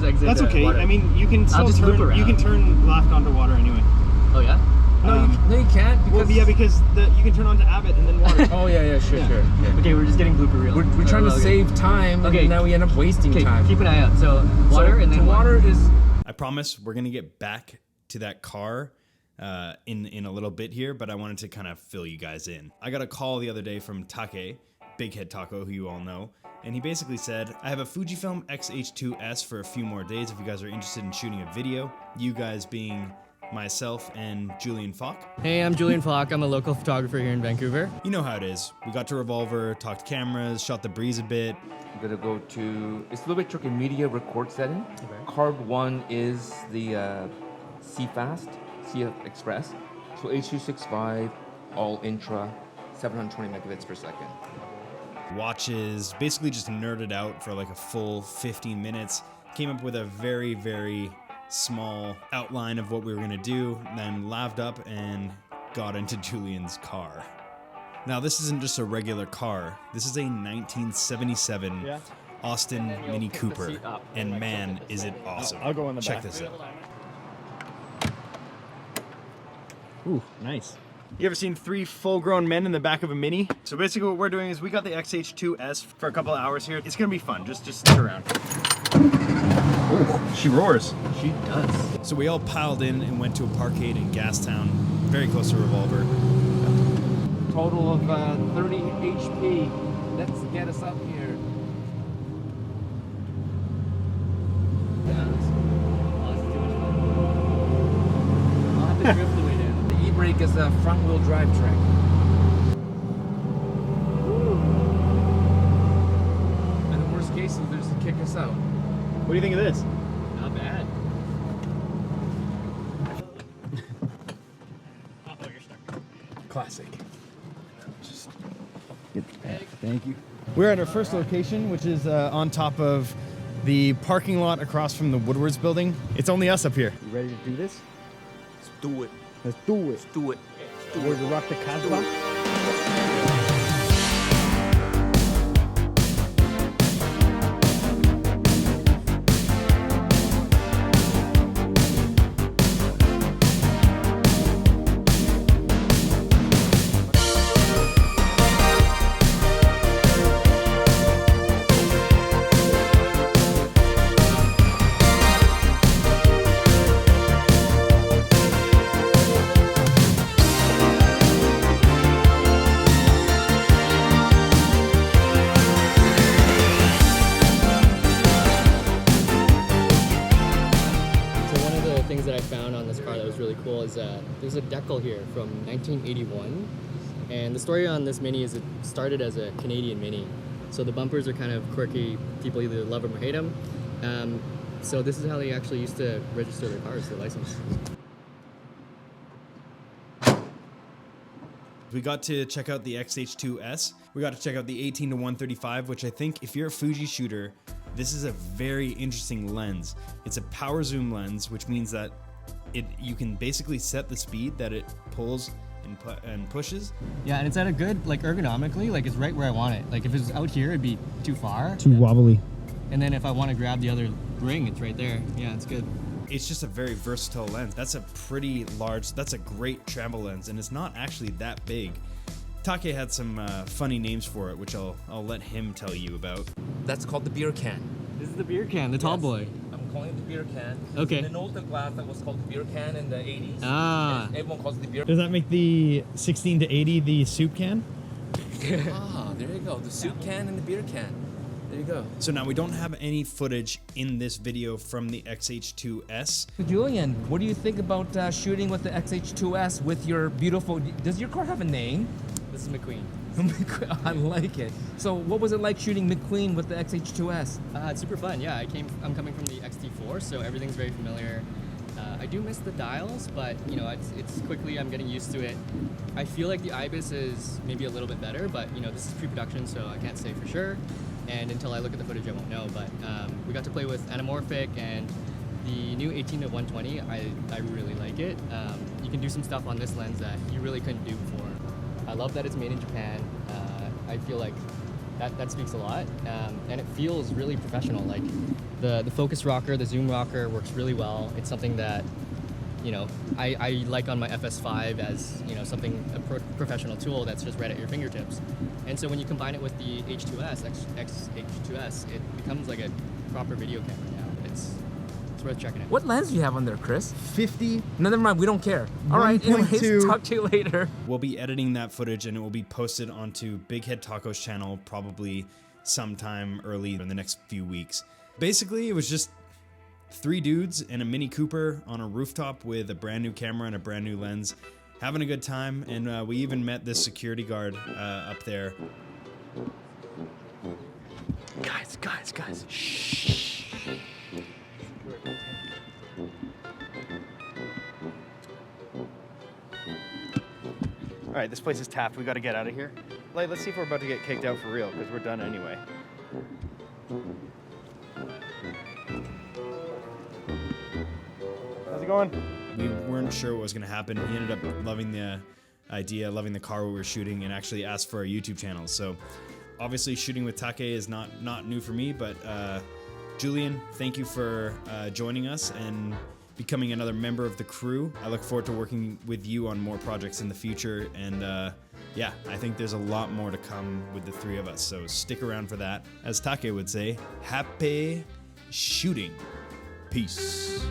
exit. That's okay. Water. I mean, you can still just loop turn. around. You can turn left onto water anyway. Oh yeah. No, you can't. Because because you can turn onto Abbott and then water. Oh yeah, sure. Okay, we're just getting blooper reels. We're trying to save time, Okay. and now we end up wasting time. Keep an eye out. So water and then water is. I promise we're gonna get back to that car in a little bit here, but I wanted to kind of fill you guys in. I got a call the other day from Take, Bigheadtaco, who you all know, and he basically said, I have a Fujifilm XH2s for a few more days if you guys are interested in shooting a video. You guys being myself and Julian Fok. Hey, I'm Julian Fok. I'm a local photographer here in Vancouver. You know how it is. We got to Revolver, talked cameras, shot the breeze a bit. I'm gonna go to. It's a little bit tricky. Media record setting. Okay. Carb 1 is the C-Fast, C-Express. So H.265, all intra, 720 megabits per second. Watches, basically just nerded out for like a full 15 minutes. Came up with a very, very small outline of what we were gonna do, then laved up and got into Julian's car. Now this isn't just a regular car, this is a 1977 Austin Mini Cooper, and man is it awesome. I'll go in the Check back. this out. Ooh, nice. You ever seen 3 full-grown men in the back of a Mini? So basically what we're doing is we got the XH2s for a couple of hours here. It's gonna be fun, just stick around. Oh, she roars. She does. So we all piled in and went to a parkade in Gastown, very close to Revolver. Total of 30 HP. Let's get us up here. I'll have to drift the way down. The e-brake is a front-wheel drive track. And the worst case is there's to kick us out. What do you think of this? Not bad. Classic. Just get the back. Thank you. We're at our first location, which is on top of the parking lot across from the Woodwards building. It's only us up here. You ready to do this? Let's do it. Let's do it. Let's do it. We're to rock the Casbah. That I found on this car that was really cool is there's a decal here from 1981, and the story on this Mini is it started as a Canadian Mini, so the bumpers are kind of quirky. People either love them or hate them. So this is how they actually used to register their cars, their license. We got to check out the XH2s. We got to check out the 18-135, which I think if you're a Fuji shooter, this is a very interesting lens. It's a power zoom lens, which means that you can basically set the speed that it pulls and pushes. Yeah, and it's at a good, like ergonomically, like it's right where I want it. Like if it was out here, it'd be too far. Too wobbly. And then if I want to grab the other ring, it's right there. Yeah, it's good. It's just a very versatile lens. That's a pretty large, that's a great travel lens, and it's not actually that big. Take had some funny names for it, which I'll let him tell you about. That's called the beer can. This is the beer can, the tall boy. I'm calling it the beer can. Okay. In an older glass that was called the beer can in the 80s. Ah. Everyone calls it the beer. Does that make the 16 to 80 the soup can? Ah, there you go. The soup can and the beer can. There you go. So now we don't have any footage in this video from the XH2s. Julian, what do you think about shooting with the XH2s with your beautiful... Does your car have a name? This is McQueen. I like it. So what was it like shooting McQueen with the XH2s? It's super fun. Yeah, I'm coming from the XT4, so everything's very familiar. I do miss the dials, but you know, it's quickly, I'm getting used to it. I feel like the IBIS is maybe a little bit better, but you know, this is pre-production, so I can't say for sure. And until I look at the footage, I won't know. But we got to play with anamorphic and the new 18-120. I really like it. You can do some stuff on this lens that you really couldn't do before. I love that it's made in Japan. I feel like that speaks a lot, and it feels really professional. Like the focus rocker, the zoom rocker works really well. It's something that, you know, I like on my FS5 as, you know, something, a professional tool that's just right at your fingertips. And so when you combine it with the H2s, XH2s, it becomes like a proper video camera now. It's worth checking out. What lens do you have on there, Chris? 50. No, never mind. We don't care. All right. Anyways, 1.2. talk to you later. We'll be editing that footage and it will be posted onto Bigheadtaco's channel probably sometime early in the next few weeks. Basically, it was just 3 dudes in a Mini Cooper on a rooftop with a brand new camera and a brand new lens, having a good time, and we even met this security guard up there. Guys, shh. All right, this place is tapped. We got to get out of here. Like, let's see if we're about to get kicked out for real, because we're done anyway. How's it going? We weren't sure what was going to happen. He ended up loving the idea, loving the car we were shooting, and actually asked for our YouTube channel. So obviously shooting with Take is not new for me, but Julian, thank you for joining us and becoming another member of the crew. I look forward to working with you on more projects in the future, and yeah, I think there's a lot more to come with the 3 of us, so stick around for that. As Take would say, happy shooting. Peace.